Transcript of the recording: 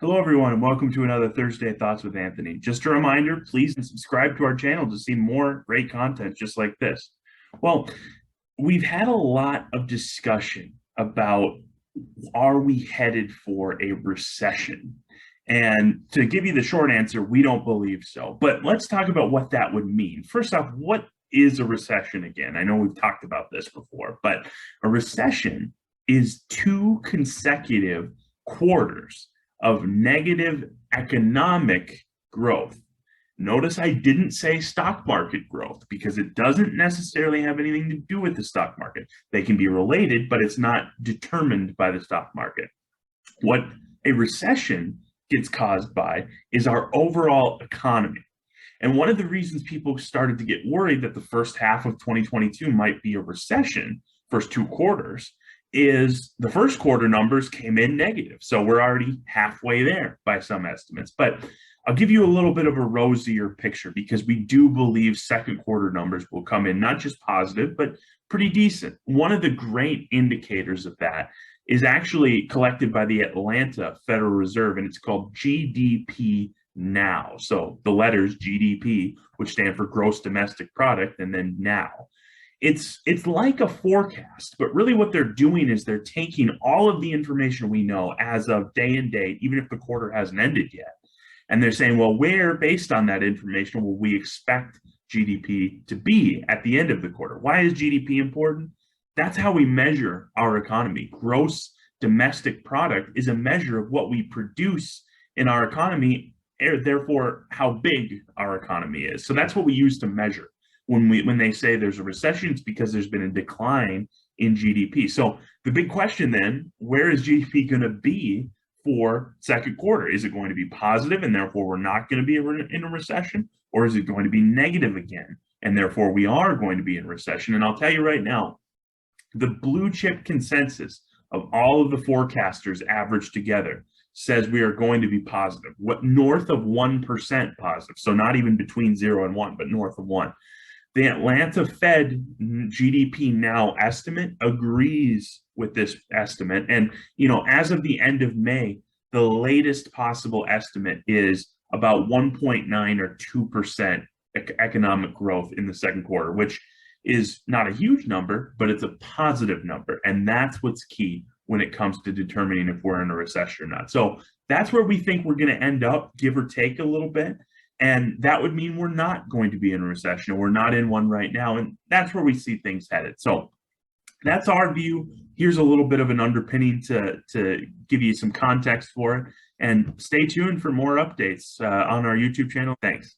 Hello, everyone, and welcome to another Thursday Thoughts with Anthony. Just a reminder, please subscribe to our channel to see more great content just like this. Well, we've had a lot of discussion about, are we headed for a recession? And to give you the short answer, we don't believe so. But let's talk about what that would mean. First off, what is a recession again? I know we've talked about this before, but a recession is two consecutive quarters of negative economic growth. Notice I didn't say stock market growth because it doesn't necessarily have anything to do with the stock market. They can be related, but it's not determined by the stock market. What a recession gets caused by is our overall economy. And one of the reasons people started to get worried that the first half of 2022 might be a recession, first two quarters, is the first quarter numbers came in negative. So we're already halfway there by some estimates. But I'll give you a little bit of a rosier picture because we do believe second quarter numbers will come in not just positive, but pretty decent. One of the great indicators of that is actually collected by the Atlanta Federal Reserve, and it's called GDP now. So the letters GDP, which stand for gross domestic product, and then now. It's like a forecast, but really what they're doing is they're taking all of the information we know as of day and date, even if the quarter hasn't ended yet. And they're saying, well, where, based on that information, will we expect GDP to be at the end of the quarter? Why is GDP important? That's how we measure our economy. Gross domestic product is a measure of what we produce in our economy, therefore how big our economy is. So that's what we use to measure. When they say there's a recession, it's because there's been a decline in GDP. So the big question then, where is GDP going to be for second quarter? Is it going to be positive and therefore we're not going to be in a recession? Or is it going to be negative again and therefore we are going to be in recession? And I'll tell you right now, the blue chip consensus of all of the forecasters averaged together says we are going to be positive, north of 1% positive. So not even between 0 and 1, but north of 1. The Atlanta Fed GDP now estimate agrees with this estimate. And, as of the end of May, the latest possible estimate is about 1.9 or 2% economic growth in the second quarter, which is not a huge number, but it's a positive number. And that's what's key when it comes to determining if we're in a recession or not. So that's where we think we're going to end up, give or take a little bit. And that would mean we're not going to be in a recession. We're not in one right now. And that's where we see things headed. So that's our view. Here's a little bit of an underpinning to give you some context for it. And stay tuned for more updates on our YouTube channel. Thanks.